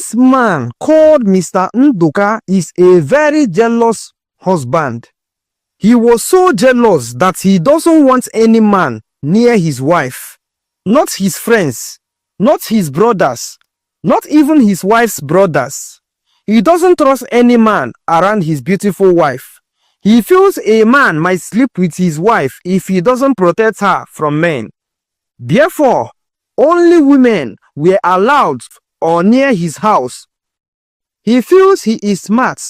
This man called Mr. Nduka is a very jealous husband. He was so jealous that he doesn't want any man near his wife, not his friends, not his brothers, not even his wife's brothers. He doesn't trust any man around his beautiful wife. He feels a man might sleep with his wife if he doesn't protect her from men. Therefore, only women were allowed or near his house. He feels he is smart.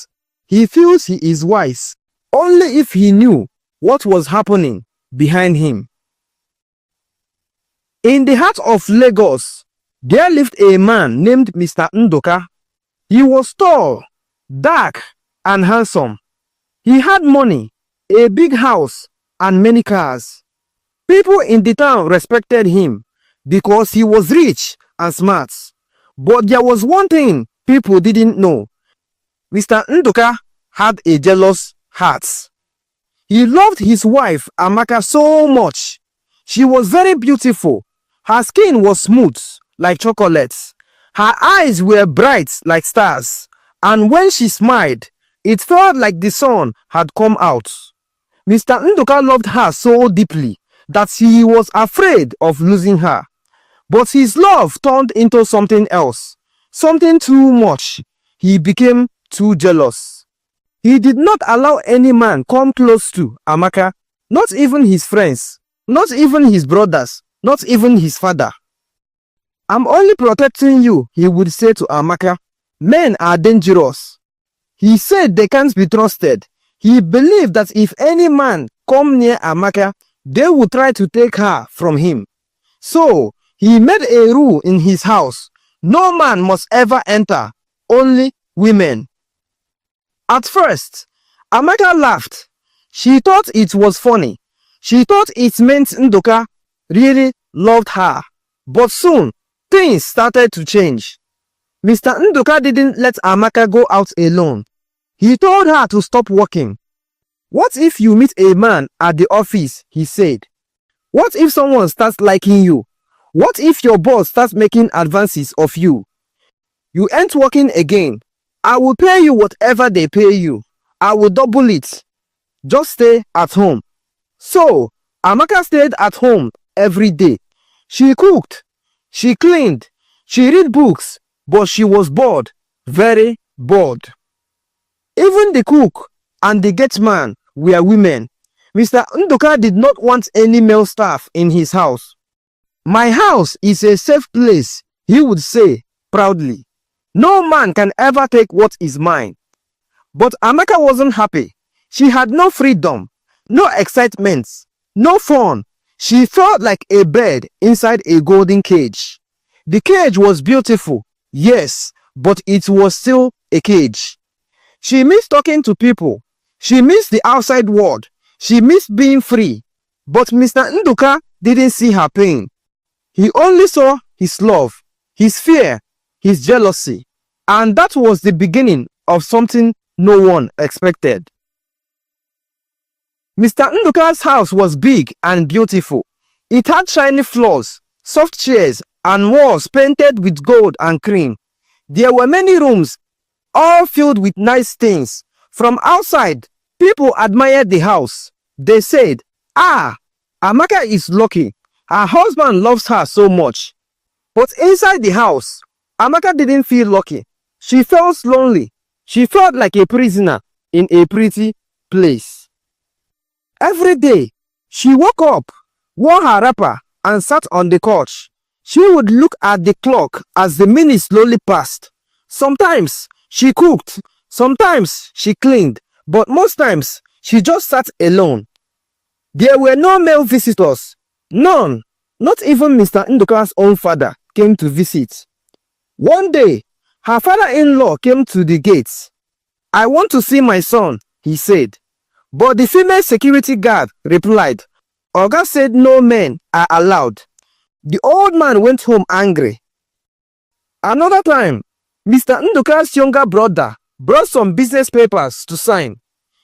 He feels he is wise. Only if he knew what was happening behind him. In the heart of Lagos, there lived a man named Mr. Nduka. He was tall, dark, and handsome. He had money, a big house, and many cars. People in the town respected him because he was rich and smart. But there was one thing people didn't know. Mr. Nduka had a jealous heart. He loved his wife Amaka so much. She was very beautiful. Her skin was smooth like chocolate. Her eyes were bright like stars. And when she smiled, it felt like the sun had come out. Mr. Nduka loved her so deeply that he was afraid of losing her. But his love turned into something else, something too much. He became too jealous. He did not allow any man come close to Amaka, not even his friends, not even his brothers, not even his father. I'm only protecting you, he would say to Amaka. Men are dangerous. He said they can't be trusted. He believed that if any man come near Amaka, they would try to take her from him. So, he made a rule in his house. No man must ever enter, only women. At first, Amaka laughed. She thought it was funny. She thought it meant Nduka really loved her. But soon, things started to change. Mr. Nduka didn't let Amaka go out alone. He told her to stop working. What if you meet a man at the office, he said. What if someone starts liking you? What if your boss starts making advances of you? You ain't working again. I will pay you whatever they pay you. I will double it. Just stay at home. So, Amaka stayed at home every day. She cooked. She cleaned. She read books. But she was bored. Very bored. Even the cook and the gate man were women. Mr. Nduka did not want any male staff in his house. My house is a safe place, he would say proudly. No man can ever take what is mine. But Amaka wasn't happy. She had no freedom, no excitement, no fun. She felt like a bird inside a golden cage. The cage was beautiful, yes, but it was still a cage. She missed talking to people. She missed the outside world. She missed being free. But Mr. Nduka didn't see her pain. He only saw his love, his fear, his jealousy. And that was the beginning of something no one expected. Mr. Nduka's house was big and beautiful. It had shiny floors, soft chairs, and walls painted with gold and cream. There were many rooms, all filled with nice things. From outside, people admired the house. They said, "Ah, Amaka is lucky. Her husband loves her so much." But inside the house, Amaka didn't feel lucky. She felt lonely. She felt like a prisoner in a pretty place. Every day, she woke up, wore her wrapper, and sat on the couch. She would look at the clock as the minutes slowly passed. Sometimes she cooked, sometimes she cleaned, but most times she just sat alone. There were no male visitors. None. Not even Mr. Nduka's own father came to visit. One day, her father-in-law came to the gates. "I want to see my son," he said. But the female security guard replied, "Oga said no men are allowed." The old man went home angry. Another time, Mr. Nduka's younger brother brought some business papers to sign.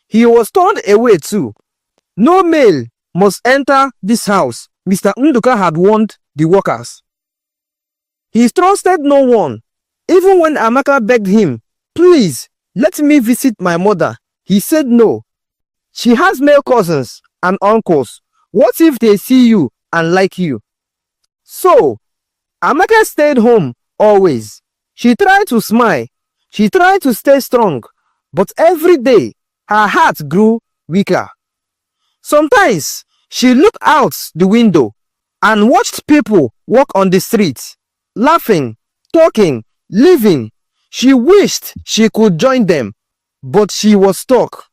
He was turned away too. No male must enter this house, Mr. Nduka had warned the workers. He trusted no one. Even when Amaka begged him, "Please, let me visit my mother," he said no. She has male cousins and uncles. What if they see you and like you? So, Amaka stayed home always. She tried to smile. She tried to stay strong. But every day, her heart grew weaker. Sometimes, she looked out the window and watched people walk on the street, laughing, talking, living. She wished she could join them, but she was stuck.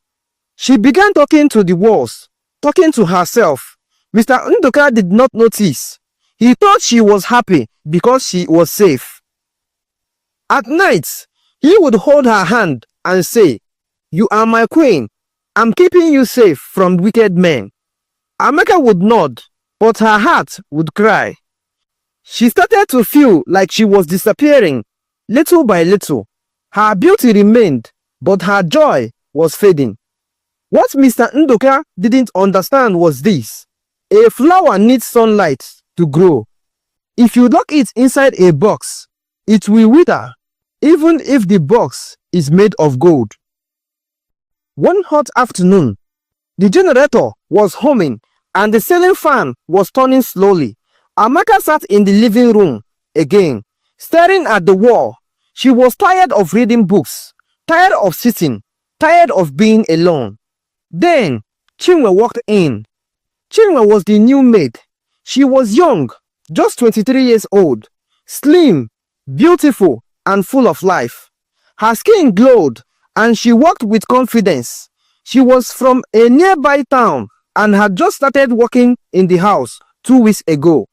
She began talking to the walls, talking to herself. Mr. Nduka did not notice. He thought she was happy because she was safe. At night, he would hold her hand and say, "You are my queen. I'm keeping you safe from wicked men." Amaka would nod, but her heart would cry. She started to feel like she was disappearing, little by little. Her beauty remained, but her joy was fading. What Mr. Nduka didn't understand was this: a flower needs sunlight to grow. If you lock it inside a box, it will wither, even if the box is made of gold. One hot afternoon, the generator was humming and the ceiling fan was turning slowly. Amaka sat in the living room again, staring at the wall. She was tired of reading books, tired of sitting, tired of being alone. Then, Chinwe walked in. Chinwe was the new maid. She was young, just 23 years old, slim, beautiful, and full of life. Her skin glowed, and she walked with confidence. She was from a nearby town and had just started working in the house 2 weeks ago.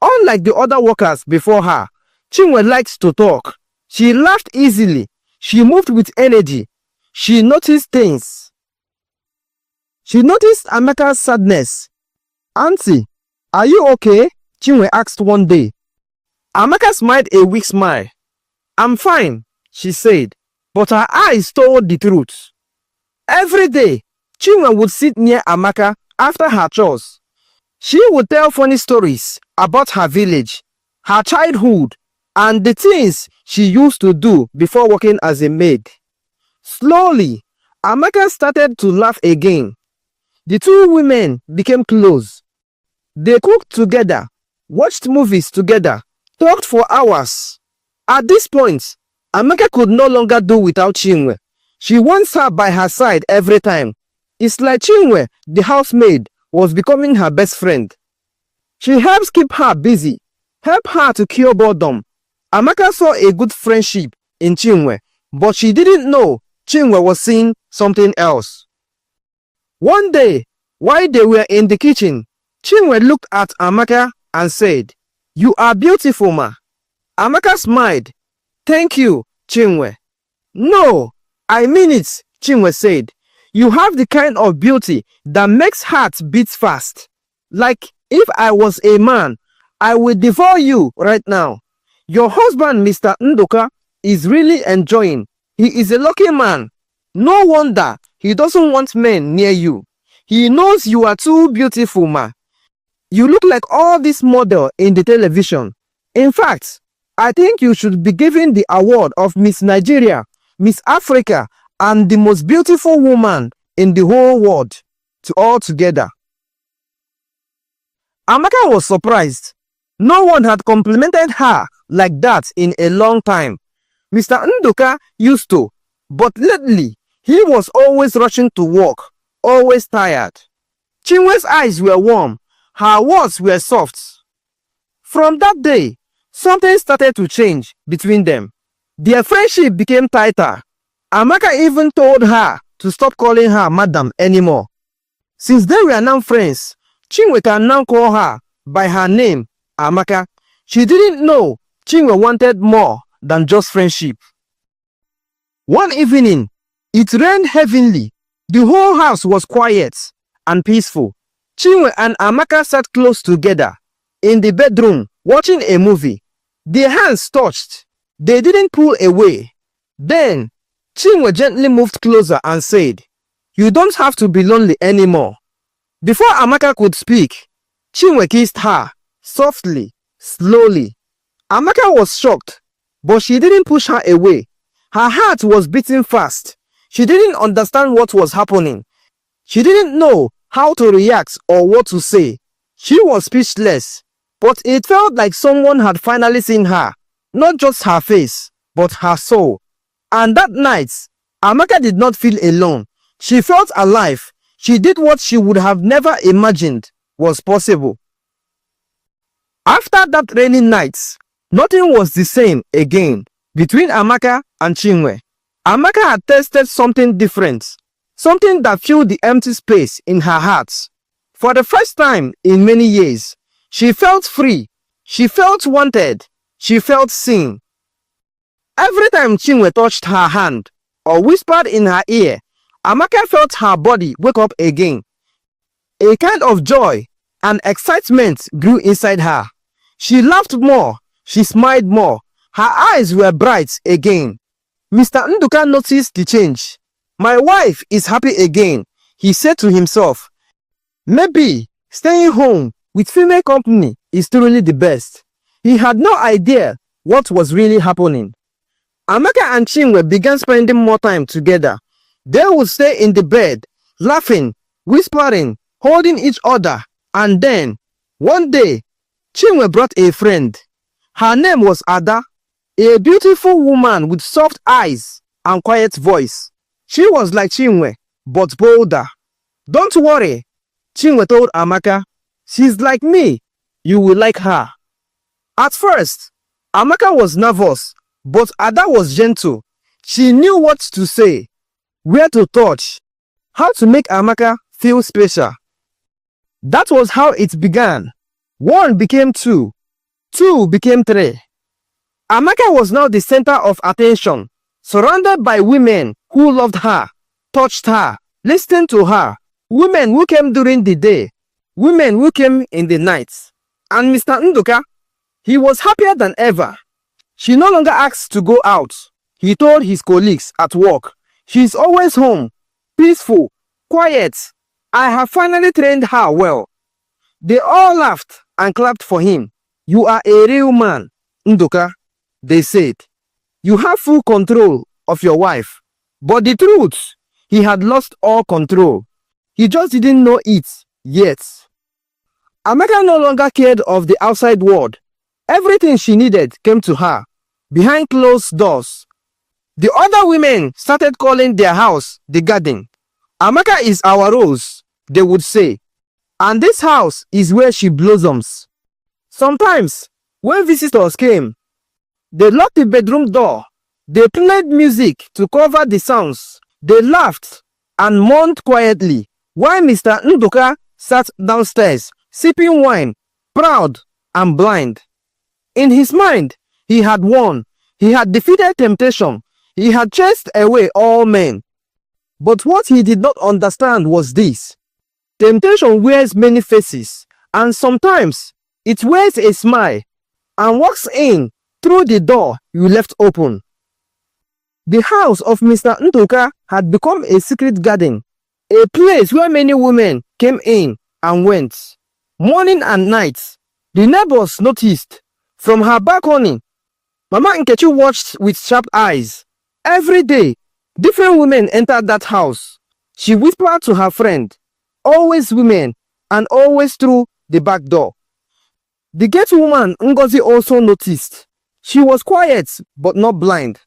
Unlike the other workers before her, Chinwe liked to talk. She laughed easily. She moved with energy. She noticed things. She noticed Amaka's sadness. "Auntie, are you okay?" Chinwe asked one day. Amaka smiled a weak smile. "I'm fine," she said, but her eyes told the truth. Every day, Chinwe would sit near Amaka after her chores. She would tell funny stories about her village, her childhood, and the things she used to do before working as a maid. Slowly, Amaka started to laugh again. The two women became close. They cooked together, watched movies together, talked for hours. At this point, Amaka could no longer do without Chinwe. She wants her by her side every time. It's like Chinwe, the housemaid, was becoming her best friend. She helps keep her busy, help her to cure boredom. Amaka saw a good friendship in Chinwe, but she didn't know Chinwe was seeing something else. One day, while they were in the kitchen, Chinwe looked at Amaka and said, "You are beautiful, ma." Amaka smiled. "Thank you, Chinwe." "No, I mean it," Chinwe said. "You have the kind of beauty that makes hearts beat fast. Like if I was a man, I would devour you right now. Your husband, Mr. Nduka, is really enjoying. He is a lucky man. No wonder he doesn't want men near you. He knows you are too beautiful, ma. You look like all this model in the television. In fact, I think you should be given the award of Miss Nigeria, Miss Africa, and the most beautiful woman in the whole world, to all together." Amaka was surprised. No one had complimented her like that in a long time. Mr. Nduka used to, but lately, he was always rushing to work, always tired. Chinwe's eyes were warm. Her words were soft. From that day, something started to change between them. Their friendship became tighter. Amaka even told her to stop calling her madam anymore. Since they were now friends, Chinwe can now call her by her name, Amaka. She didn't know Chinwe wanted more than just friendship. One evening, it rained heavily. The whole house was quiet and peaceful. Chinwe and Amaka sat close together in the bedroom watching a movie. Their hands touched. They didn't pull away. Then, Chinwe gently moved closer and said, "You don't have to be lonely anymore." Before Amaka could speak, Chinwe kissed her, softly, slowly. Amaka was shocked. but she didn't push her away. Her heart was beating fast. She didn't understand what was happening. She didn't know how to react or what to say. She was speechless, but it felt like someone had finally seen her, not just her face, but her soul. And that night, Amaka did not feel alone. She felt alive. She did what she would have never imagined was possible. After that rainy night, nothing was the same again between Amaka and Chinwe. Amaka had tasted something different, something that filled the empty space in her heart. For the first time in many years, she felt free, she felt wanted, she felt seen. Every time Chinwe touched her hand or whispered in her ear, Amaka felt her body wake up again. A kind of joy and excitement grew inside her. She laughed more, she smiled more, her eyes were bright again. Mr. Nduka noticed the change. My wife is happy again, he said to himself. Maybe staying home with female company is truly the best. He had no idea what was really happening. Amaka and Chinwe began spending more time together. They would stay in the bed, laughing, whispering, holding each other, and then, one day, Chinwe brought a friend. Her name was Ada, a beautiful woman with soft eyes and quiet voice. She was like Chinwe, but bolder. Don't worry, Chinwe told Amaka. She's like me. You will like her. At first, Amaka was nervous, but Ada was gentle. She knew what to say, where to touch, how to make Amaka feel special. That was how it began. 1 became 2. 2 became 3. Amaka was now the center of attention, surrounded by women who loved her, touched her, listened to her, women who came during the day, women who came in the night. And Mr. Nduka, he was happier than ever. She no longer asked to go out. He told his colleagues at work, she's always home, peaceful, quiet. I have finally trained her well. They all laughed and clapped for him. You are a real man, Nduka, they said. You have full control of your wife. But the truth, he had lost all control. He just didn't know it yet. Amaka no longer cared of the outside world. Everything she needed came to her, behind closed doors. The other women started calling their house the garden. Amaka is our rose, they would say. And this house is where she blossoms. Sometimes, when visitors came, they locked the bedroom door. They played music to cover the sounds. They laughed and mourned quietly, while Mr. Nduka sat downstairs, sipping wine, proud and blind. In his mind, he had won. He had defeated temptation. He had chased away all men. But what he did not understand was this. Temptation wears many faces, and sometimes it wears a smile and walks in through the door you left open. The house of Mr. Nduka had become a secret garden, a place where many women came in and went. Morning and night, the neighbors noticed. From her balcony, Mama Nkechi watched with sharp eyes. Every day, different women entered that house. She whispered to her friend, always women, and always through the back door. The gate woman Ngozi also noticed. She was quiet but not blind.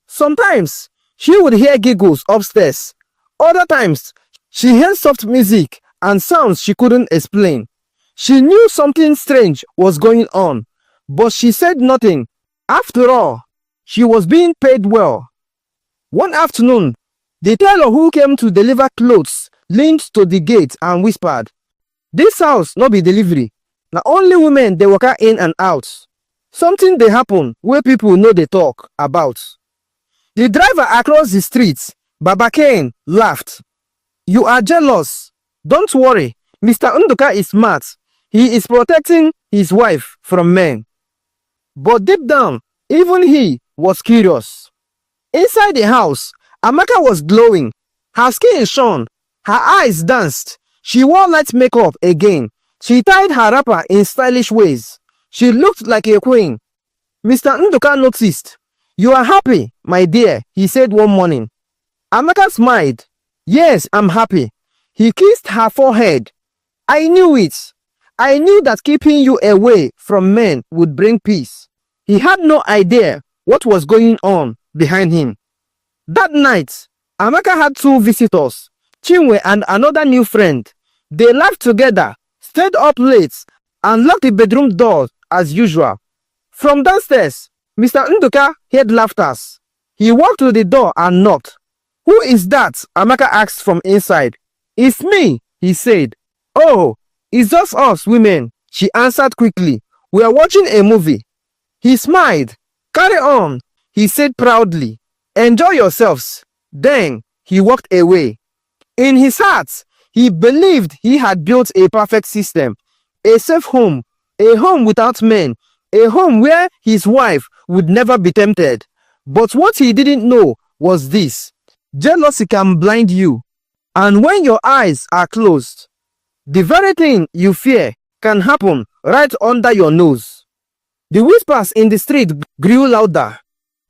Sometimes she would hear giggles upstairs. Other times she heard soft music and sounds she couldn't explain. She knew something strange was going on, but she said nothing. After all, she was being paid well. One afternoon, the tailor who came to deliver clothes leaned to the gate and whispered, "This house no be delivery. Na only women dey waka in and out. Something dey happen where people no dey talk about." The driver across the street, Baba Cain, laughed. "You are jealous. Don't worry. Mr. Nduka is smart. He is protecting his wife from men." But deep down, even he was curious. Inside the house, Amaka was glowing. Her skin shone. Her eyes danced. She wore light makeup again. She tied her wrapper in stylish ways. She looked like a queen. Mr. Nduka noticed. "You are happy, my dear," he said one morning. Amaka smiled. "Yes, I'm happy." He kissed her forehead. "I knew it. I knew that keeping you away from men would bring peace." He had no idea what was going on behind him. That night, Amaka had two visitors, Chinwe and another new friend. They laughed together, stayed up late, and locked the bedroom door as usual. From downstairs, Mr. Nduka heard laughter. He walked to the door and knocked. "Who is that?" Amaka asked from inside. "It's me," he said. "Oh, it's just us women," she answered quickly. "We are watching a movie." He smiled. "Carry on," he said proudly. "Enjoy yourselves." Then he walked away. In his heart, he believed he had built a perfect system, a safe home, a home without men, a home where his wife would never be tempted. But what he didn't know was this: jealousy can blind you, and when your eyes are closed, the very thing you fear can happen right under your nose. The whispers in the street grew louder.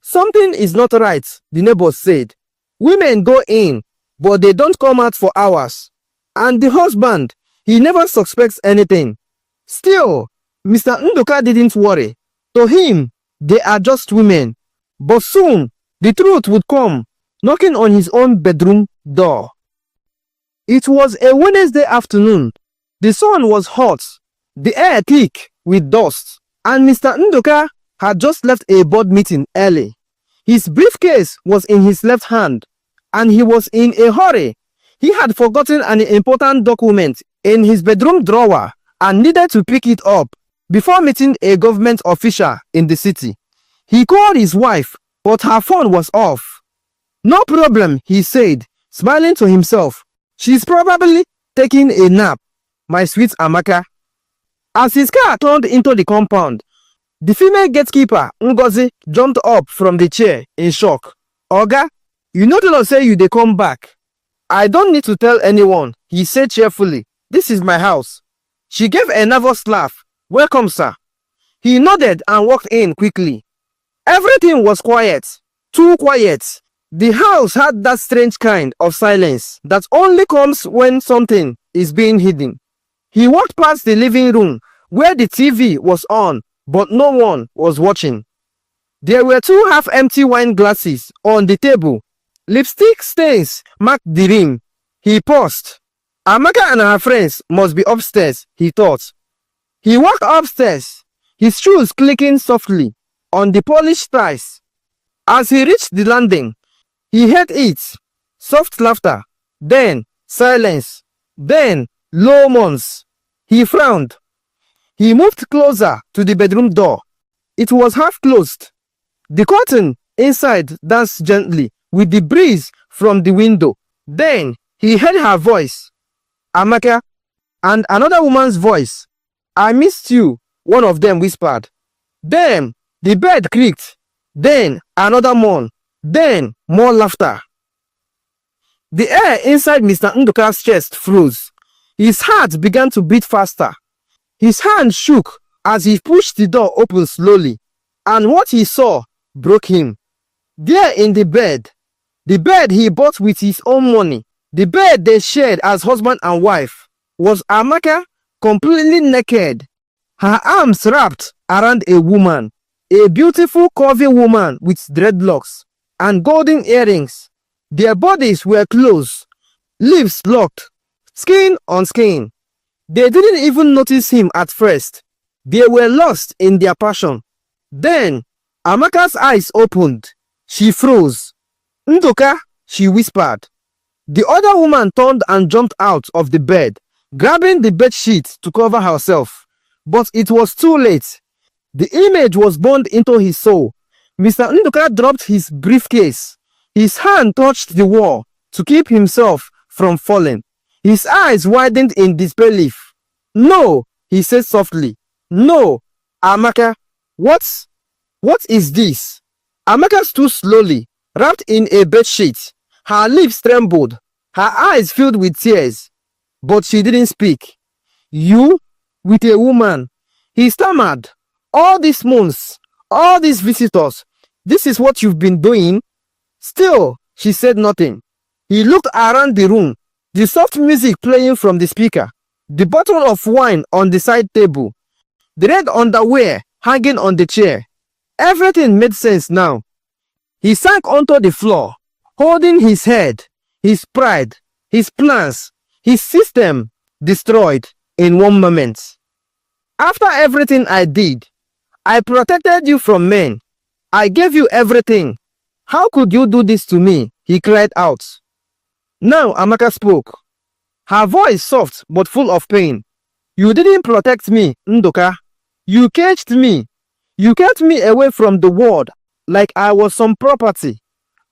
"Something is not right," the neighbors said. "Women go in, but they don't come out for hours. And the husband, he never suspects anything." Still, Mr. Nduka didn't worry. To him, they are just women. But soon, the truth would come, knocking on his own bedroom door. It was a Wednesday afternoon. The sun was hot, the air thick with dust, and Mr. Nduka had just left a board meeting early. His briefcase was in his left hand, and he was in a hurry. He had forgotten an important document in his bedroom drawer and needed to pick it up before meeting a government official in the city. He called his wife, but her phone was off. "No problem," he said, smiling to himself. "She's probably taking a nap, my sweet Amaka." As his car turned into the compound, the female gatekeeper, Ngozi, jumped up from the chair in shock. "Oga, you know to say you dey come back." "I don't need to tell anyone," he said cheerfully. "This is my house." She gave a nervous laugh. "Welcome, sir." He nodded and walked in quickly. Everything was quiet, too quiet. The house had that strange kind of silence that only comes when something is being hidden. He walked past the living room where the TV was on, but no one was watching. There were two half-empty wine glasses on the table. Lipstick stains marked the rim. He paused. Amaka and her friends must be upstairs, he thought. He walked upstairs, his shoes clicking softly on the polished tiles. As he reached the landing, he heard it. Soft laughter, then silence, then low moans. He frowned. He moved closer to the bedroom door. It was half closed. The curtain inside danced gently with the breeze from the window. Then he heard her voice, "Amaka," and another woman's voice. "I missed you," one of them whispered. Then the bed creaked. Then another moan. Then more laughter. The air inside Mr. Nduka's chest froze. His heart began to beat faster. His hand shook as he pushed the door open slowly, and what he saw broke him. There in the bed he bought with his own money, the bed they shared as husband and wife, was Amaka, completely naked, her arms wrapped around a woman, a beautiful curvy woman with dreadlocks and golden earrings. Their bodies were close, lips locked, skin on skin. They didn't even notice him at first. They were lost in their passion. Then Amaka's eyes opened. She froze. "Nduka," she whispered. The other woman turned and jumped out of the bed, grabbing the bed sheet to cover herself. But it was too late. The image was burned into his soul. Mr. Nduka dropped his briefcase. His hand touched the wall to keep himself from falling. His eyes widened in disbelief. "No," he said softly. "No, Amaka. What is this?" Amaka stood slowly, wrapped in a bedsheet. Her lips trembled. Her eyes filled with tears. But she didn't speak. "You? With a woman?" He stammered. "All these months, all these visitors, This is what you've been doing? Still, she said nothing. He looked around the room, the soft music playing from the speaker, the bottle of wine on the side table, the red underwear hanging on the chair. Everything made sense now. He sank onto the floor, holding his head, his pride, his plans, his system destroyed in one moment. After everything I did, I protected you from men. I gave you everything. How could you do this to me? He cried out. Now Amaka spoke, her voice soft but full of pain. You didn't protect me, Nduka. You caged me. You kept me away from the world like I was some property.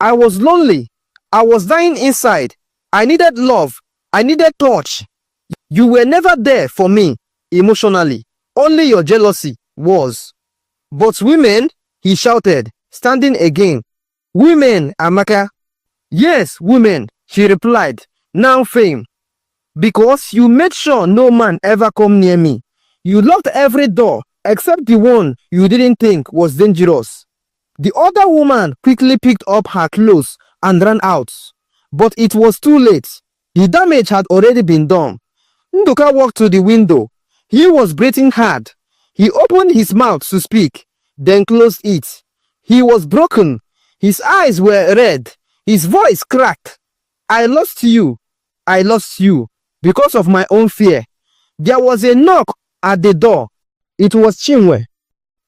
I was lonely. I was dying inside. I needed love. I needed touch. You were never there for me emotionally. Only your jealousy was. But women, he shouted, standing again. Women, Amaka. Yes, women, she replied, now fame. Because you made sure no man ever come near me. You locked every door except the one you didn't think was dangerous. The other woman quickly picked up her clothes and ran out. But it was too late. The damage had already been done. Nduka walked to the window. He was breathing hard. He opened his mouth to speak, then closed it. He was broken. His eyes were red. His voice cracked. I lost you. I lost you because of my own fear. There was a knock at the door. It was Chinwe.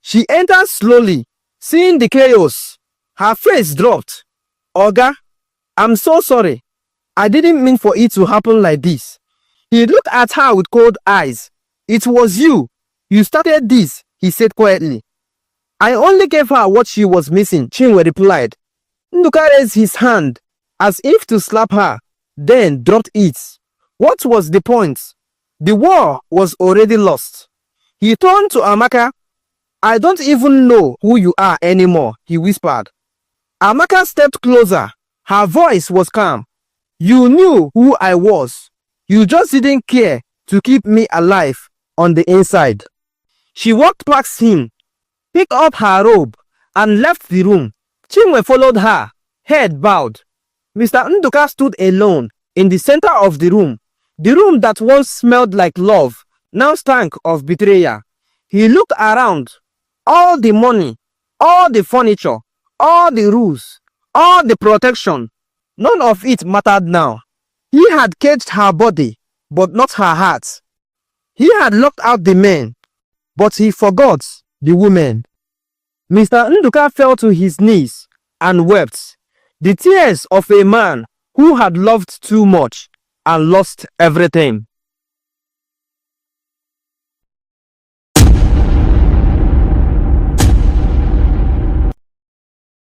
She entered slowly, seeing the chaos. Her face dropped. Oga, I'm so sorry. I didn't mean for it to happen like this. He looked at her with cold eyes. It was you. You started this, he said quietly. I only gave her what she was missing, Chinwe replied. Nduka raised his hand as if to slap her, then dropped it. What was the point? The war was already lost. He turned to Amaka. I don't even know who you are anymore, he whispered. Amaka stepped closer. Her voice was calm. You knew who I was. You just didn't care to keep me alive on the inside. She walked past him, picked up her robe, and left the room. Chinwe followed her, head bowed. Mr. Nduka stood alone in the center of the room that once smelled like love, now stank of betrayal. He looked around. All the money, all the furniture, all the rules, all the protection, none of it mattered now. He had caged her body, but not her heart. He had locked out the men, but he forgot the women. Mr. Nduka fell to his knees and wept, the tears of a man who had loved too much and lost everything.